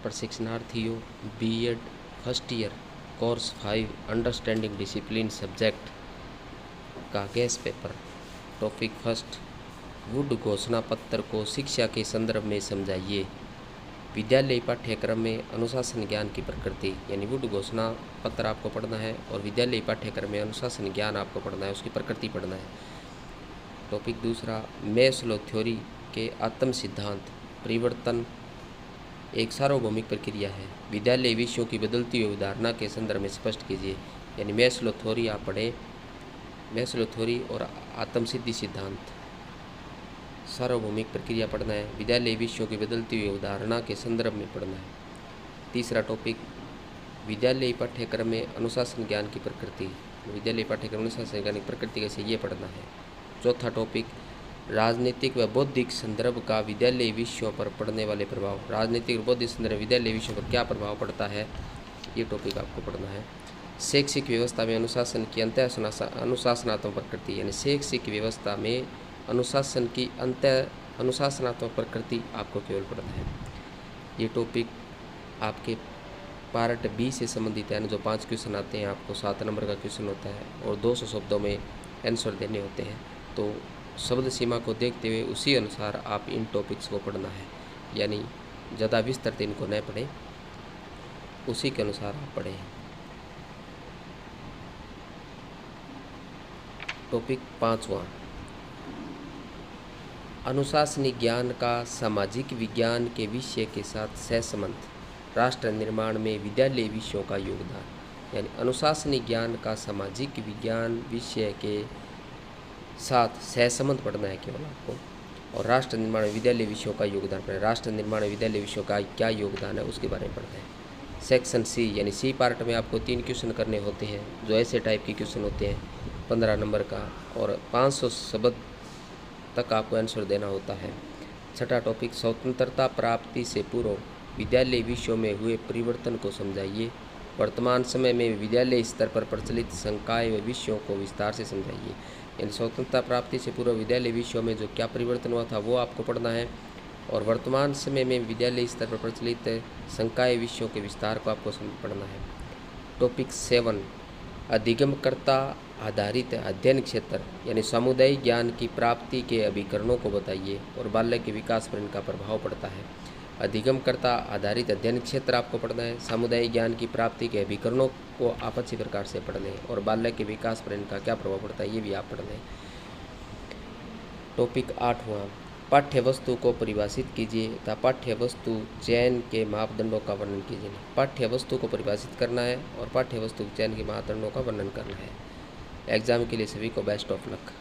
प्रशिक्षणार्थियों BEd first year course 5 understanding discipline subject का guess paper. Topic first, वुड घोषणा पत्र को शिक्षा के संदर्भ में समझाइए। विद्यालय पाठ्यक्रम में अनुशासन ज्ञान की प्रकृति, यानी वुड घोषणा पत्र आपको पढ़ना है और विद्यालय पाठ्यक्रम में अनुशासन ज्ञान आपको पढ़ना है, उसकी प्रकृति पढ़ना है। टॉपिक दूसरा, मैस्लो थ्योरी के आत्म सिद्धांत, परिवर्तन एक सार्वभौमिक प्रक्रिया है। विद्यालय विषयों की बदलती हुई अवधारणा के संदर्भ में स्पष्ट कीजिए। यानी मैस्लो थ्योरी आप पढ़ें, मैस्लो थ्योरी और आत्मसिद्धि सिद्धांत, सार्वभौमिक प्रक्रिया पढ़ना है। विद्यालय विषयों की बदलती हुई अवधारणा के संदर्भ में पढ़ना है। तीसरा टॉपिक, विद्यालय पाठ्यक्रम में अनुशासन ज्ञान की प्रकृति, विद्यालय पाठ्यक्रम अनुशासन ज्ञान की प्रकृति कैसे, ये पढ़ना है। चौथा टॉपिक, राजनीतिक व बौद्धिक संदर्भ का विद्यालय विषयों पर पड़ने वाले प्रभाव, राजनीतिक और बौद्धिक संदर्भ विद्यालय विषयों पर क्या प्रभाव पड़ता है, ये टॉपिक आपको पढ़ना है। शैक्षिक व्यवस्था में अनुशासन की अंत अनुशासनात्मक प्रकृति, यानी शैक्षिक व्यवस्था में अनुशासन की अंत अनुशासनात्मक प्रकृति आपको केवल पढ़ना है। ये टॉपिक आपके पार्ट बी से संबंधित है, जो 5 क्वेश्चन आते हैं, आपको 7 नंबर का क्वेश्चन होता है और 200 शब्दों में आंसर देने होते हैं। तो शब्द सीमा को देखते हुए उसी अनुसार आप इन टॉपिक्स को पढ़ना है, यानी ज़्यादा विस्तार इनको न पढ़ें, उसी के अनुसार आप पढ़ें। टॉपिक 5वां, अनुशासनिक ज्ञान का सामाजिक विज्ञान के विषय के साथ सहसंबंध, राष्ट्र निर्माण में विद्यालय विषयों का योगदान। यानी अनुशासनिक ज्ञान का सामाजिक विज्ञान विषय के साथ सहसंबंध पढ़ना है केवल आपको, और राष्ट्र निर्माण में विद्यालय विषयों का योगदान पढ़ना है। राष्ट्र निर्माण में विद्यालय विषयों का क्या योगदान है उसके बारे में पढ़ना है। सेक्शन सी, यानी सी पार्ट में आपको 3 क्वेश्चन करने होते हैं, जो ऐसे टाइप के क्वेश्चन होते हैं 15 नंबर का, और 500 शब्द तक आपको आंसर देना होता है। छठा टॉपिक, स्वतंत्रता प्राप्ति से पूर्व विद्यालय विषयों में हुए परिवर्तन को समझाइए। वर्तमान समय में विद्यालय स्तर पर प्रचलित संकाय व विषयों को विस्तार से समझाइए। यानी स्वतंत्रता प्राप्ति से पूर्व विद्यालय विषयों में जो क्या परिवर्तन हुआ था वो आपको पढ़ना है, और वर्तमान समय में विद्यालय स्तर पर प्रचलित संकाय विषयों के विस्तार को आपको पढ़ना है। टॉपिक 7, अधिगमकर्ता आधारित अध्ययन क्षेत्र, यानी सामुदायिक ज्ञान की प्राप्ति के अभिकरणों को बताइए और बालक के विकास पर इनका प्रभाव पड़ता है। अधिगमकर्ता आधारित अध्ययन क्षेत्र आपको पढ़ना है, सामुदायिक ज्ञान की प्राप्ति के अभिकरणों को आप अच्छी प्रकार से पढ़ लें, और बालक के विकास पर इनका क्या प्रभाव पड़ता है ये भी आप पढ़ लें। टॉपिक 8वां, पाठ्य वस्तु को परिभाषित कीजिए तथा पाठ्य वस्तु चयन के मापदंडों का वर्णन कीजिए। पाठ्य वस्तु को परिभाषित करना है और पाठ्य वस्तु चयन के मापदंडों का वर्णन करना है। एग्जाम के लिए सभी को बेस्ट ऑफ लक।